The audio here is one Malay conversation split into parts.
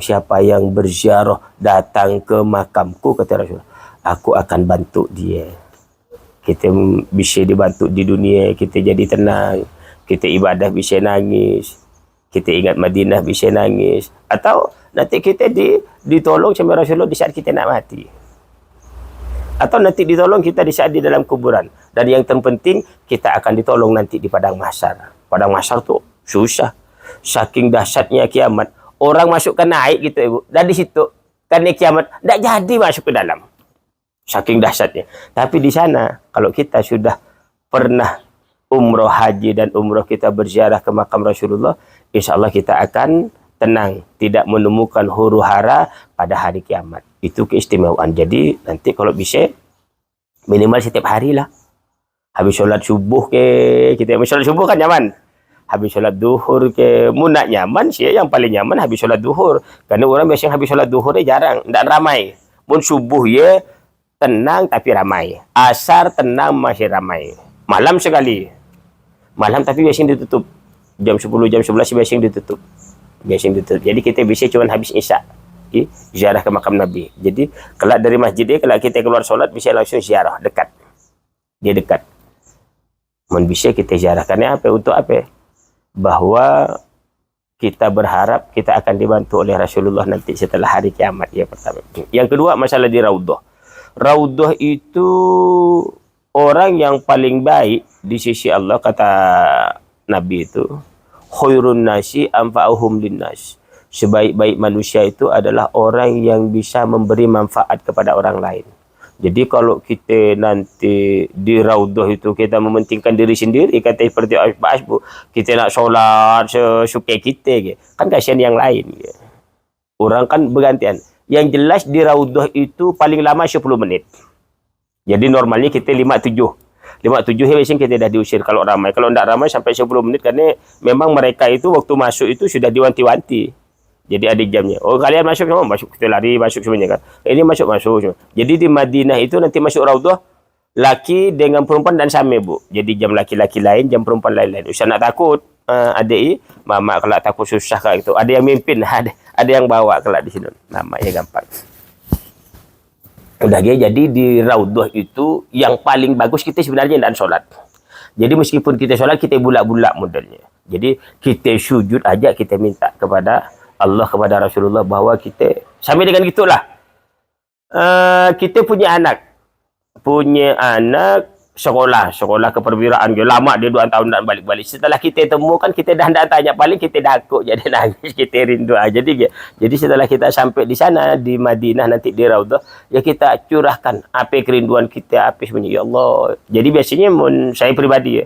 siapa yang berziarah datang ke makamku, kata Rasulullah, aku akan bantu dia. Kita bisa dibantu di dunia, kita jadi tenang, kita ibadah bisa nangis, kita ingat Madinah bisa nangis, atau nanti kita ditolong sama Rasulullah di saat kita nak mati, atau nanti ditolong kita di saat di dalam kuburan. Dan yang terpenting, kita akan ditolong nanti di padang mahsyar. Padang mahsyar tuh susah, saking dahsyatnya kiamat. Orang masuk ke naik gitu ibu, dan di situ kan kiamat tidak jadi masuk ke dalam, saking dahsyatnya. Tapi di sana kalau kita sudah pernah umroh haji dan umroh, kita berziarah ke makam Rasulullah, insya Allah kita akan tenang, tidak menemukan huru hara pada hari kiamat. Itu keistimewaan. Jadi nanti kalau bisa minimal setiap hari lah. Habis sholat subuh kita sholat subuh kan nyaman. Habis sholat duhur nak nyaman sih, yang paling nyaman habis sholat duhur. Karena orang biasanya habis sholat duhur jarang, tidak ramai. Mun subuh tenang tapi ramai. Asar tenang masih ramai. Malam sekali. Malam tapi biasanya ditutup. Jam 10, jam 11 biasanya ditutup. Jadi kita bisa cuma habis isya ziarah ke makam Nabi. Jadi kelak dari masjid kelak kita keluar sholat bisa langsung ziarah, dekat. Dia dekat. Mun bisa kita ziarah. Karena apa? Untuk apa? Bahwa kita berharap kita akan dibantu oleh Rasulullah nanti setelah hari kiamat. Ya, pertama. Yang kedua, masalah di Raudhah. Raudhah itu orang yang paling baik di sisi Allah, kata Nabi itu, khairun nasi anfa'uhum linnas. Sebaik-baik manusia itu adalah orang yang bisa memberi manfaat kepada orang lain. Jadi kalau kita nanti di Raudhah itu kita mementingkan diri sendiri, kata seperti Pak Asbu, kita nak solat sesuka kita, kan kasihan yang lain. Orang kan bergantian. Yang jelas di Raudhah itu paling lama 10 menit. Jadi normalnya kita 5-7 biasanya kita dah diusir kalau ramai. Kalau tidak ramai sampai 10 menit, karena memang mereka itu waktu masuk itu sudah diwanti-wanti. Jadi ada jamnya. Oh, kalian masuk semua, masuk, kita lari masuk semuanya kan. Ini masuk semua. Jadi di Madinah itu nanti masuk Raudhah laki dengan perempuan dan sama, Bu. Jadi jam laki-laki lain, jam perempuan lain-lain. Usah nak takut, adik mama kalau takut susah kayak gitu. Ada yang mimpin, ada yang bawa kelak di sini. Namanya gampang. Udah jadi di Raudhah itu yang paling bagus kita sebenarnya dan sholat. Jadi meskipun kita sholat, kita bulak-bulak modelnya. Jadi kita sujud aja, kita minta kepada Allah, kepada Rasulullah, bahwa kita sampai dengan gitulah. Kita punya anak sekolah keperwiraan, lama dia 2 tahun dan balik-balik. Setelah kita temukan, kita dah tidak tanya, paling kita dakuk jadi nangis, kita rindu aja. Jadi setelah kita sampai di sana di Madinah nanti di Raudhah, ya kita curahkan apa kerinduan kita, apa sebenarnya, ya Allah. Jadi biasanya saya pribadi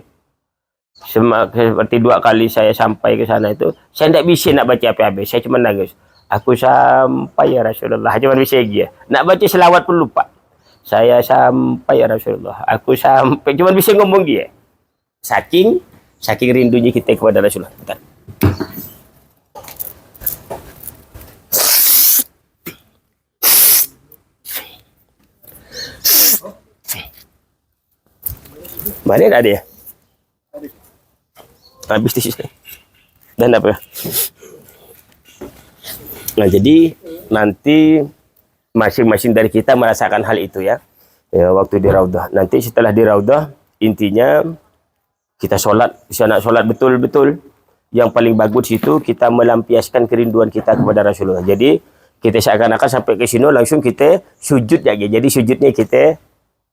seperti 2 kali saya sampai ke sana itu, saya tidak bisa nak baca apa-apa, saya cuma nangis. Aku sampai ya Rasulullah, cuma bisa nak baca selawat pun lupa. Saya sampai ya Rasulullah, aku sampai, cuma bisa ngomong saking rindunya kita kepada Rasulullah. Bentar. Mana ada ya? Habis di sini. Dan apa? Nah, jadi nanti masing-masing dari kita merasakan hal itu ya. Waktu di Raudhah. Nanti setelah di Raudhah, intinya kita sholat, bisa nak sholat betul-betul. Yang paling bagus itu kita melampiaskan kerinduan kita kepada Rasulullah. Jadi kita seakan-akan sampai ke sini langsung kita sujud lagi. Jadi sujudnya kita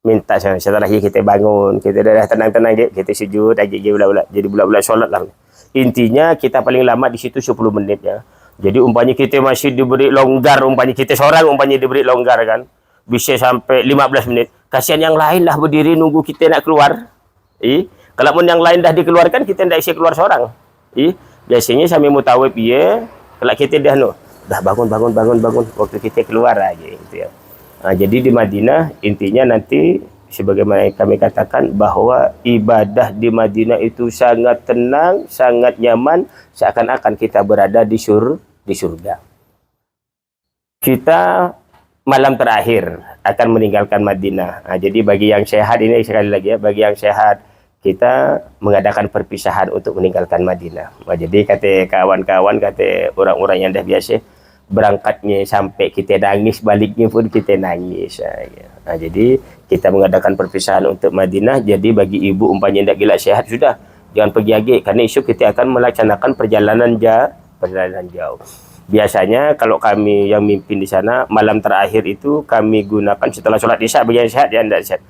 minta setelah kita bangun, kita dah tenang-tenang, kita sujud aja, jadi bulat-bulat sholat lah. Intinya kita paling lama di situ 10 menit ya. Jadi umpamanya kita masih diberi longgar, umpamanya kita seorang diberi longgar kan, bisa sampai 15 menit. Kasihan yang lain lah berdiri nunggu kita nak keluar. Kalau pun yang lain dah dikeluarkan, kita tidak bisa keluar seorang. Biasanya sambil mutawib kalau kita dah bangun waktu kita keluar aja gitu ya. Nah, jadi di Madinah intinya nanti sebagaimana kami katakan bahwa ibadah di Madinah itu sangat tenang, sangat nyaman, seakan-akan kita berada di surga. Kita malam terakhir akan meninggalkan Madinah. Nah, jadi bagi yang sehat ini sekali lagi ya, bagi yang sehat kita mengadakan perpisahan untuk meninggalkan Madinah. Nah, jadi kata kawan-kawan, kata orang-orang yang dah biasa, berangkatnya sampai kita nangis, baliknya pun kita nangis. Jadi kita mengadakan perpisahan untuk Madinah. Jadi bagi ibu umpamanya tidak gila sehat, sudah jangan pergi lagi, karena esok kita akan melaksanakan perjalanan jauh. Biasanya kalau kami yang mimpin di sana, malam terakhir itu kami gunakan setelah sholat isya, bagi yang sehat ya, tidak sehat,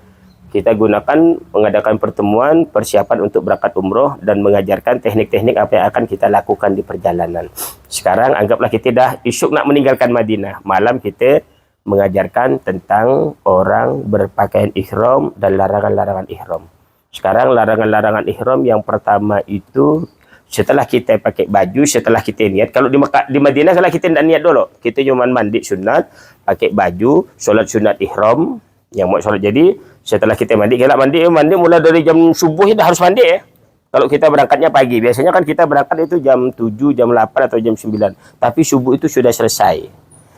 kita gunakan mengadakan pertemuan persiapan untuk berangkat umroh dan mengajarkan teknik-teknik apa yang akan kita lakukan di perjalanan. Sekarang anggaplah kita dah esok nak meninggalkan Madinah, malam kita mengajarkan tentang orang berpakaian ihram dan larangan-larangan ihram. Sekarang larangan-larangan ihram yang pertama itu, setelah kita pakai baju, setelah kita niat. Kalau di Mekah, di Madinah kalau kita tidak niat dulu, kita cuma mandi sunat, pakai baju, solat sunat ihram, yang mau solat. Jadi setelah kita mandi, kalau mandi mulai dari jam subuh dah harus mandi ya. Kalau kita berangkatnya pagi, biasanya kan kita berangkat itu jam 7, jam 8 atau jam 9. Tapi subuh itu sudah selesai.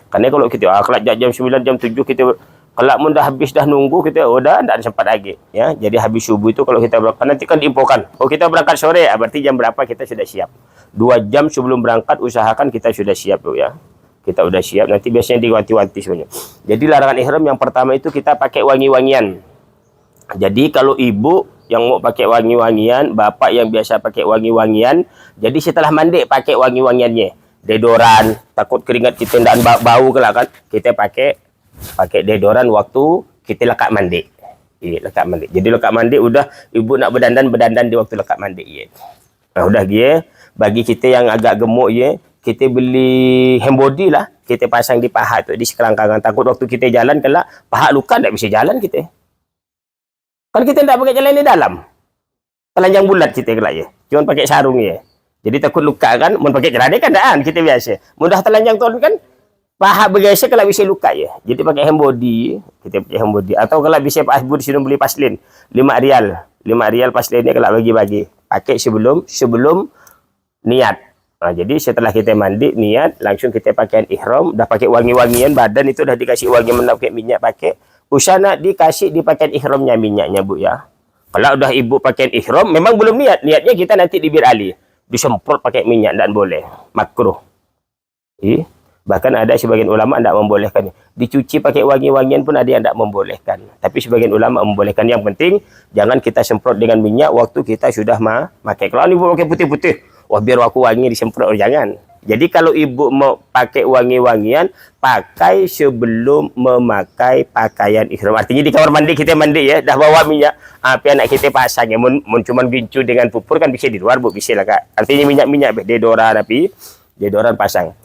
Karena kalau kita kelak jam 9, jam 7 kita kelak pun dah habis, dah nunggu, kita udah tidak sempat lagi ya. Jadi habis subuh itu kalau kita berangkat nanti kan diinfokan, oh kita berangkat sore, berarti jam berapa kita sudah siap. 2 jam sebelum berangkat usahakan kita sudah siap tuh ya. Kita udah siap, nanti biasanya diwanti-wanti semuanya. Jadi larangan ihram yang pertama itu kita pakai wangi-wangian. Jadi kalau ibu yang mau pakai wangi-wangian, bapak yang biasa pakai wangi-wangian, jadi setelah mandi pakai wangi-wangiannya. Deodoran, takut keringat kita dan bau kelak kan, kita pakai deodoran waktu kita lekat mandi. Iya, lekat mandi. Jadi lekat mandi udah ibu nak berdandan di waktu lekat mandi ya. Nah, udah dia bagi kita yang agak gemuk ya, kita beli hand body lah, kita pasang di paha tu, di sekelangkangan. Takut waktu kita jalan kelak paha luka, tak bisa jalan kita. Kan kita tak pakai jalan di dalam. Telanjang bulat kita kelak ya. Cuma pakai sarung ya. Jadi takut luka kan, mau pakai celana kan daan kita biasa. Mudah telanjang turun kan, paha bergeser kalau bisa luka ya. Jadi pakai hand body, kita pakai hand body. Atau kalau bisa Pak Asbud sini beli paslin 5 rial. 5 rial paslinnya kalau bagi-bagi. Pakai sebelum niat. Nah, jadi setelah kita mandi niat, langsung kita pakaian ihram, dah pakai wangi-wangian, badan itu dah dikasih wangi, pakai minyak pakai. Usah dikasih di pakaian ihramnya minyaknya Bu ya. Kalau udah ibu pakaian ihram, memang belum niatnya kita nanti di Bir Ali disemprot pakai minyak, dan boleh, makruh. Bahkan ada sebagian ulama tidak membolehkan. Dicuci pakai wangi-wangian pun ada yang tidak membolehkan. Tapi sebagian ulama membolehkan. Yang penting jangan kita semprot dengan minyak waktu kita sudah pakai. Kalau ibu pakai putih-putih, wah biar aku wangi disemprot, jangan. Jadi kalau ibu mau pakai wangi-wangian, pakai sebelum memakai pakaian ihram. Artinya di kamar mandi kita mandi ya, dah bawa minyak. Apa anak kita pasang ya, cuma gincu dengan pupur kan bisa di luar Bu, bisa lah Kak. Artinya minyak-minyak deodoran pasang.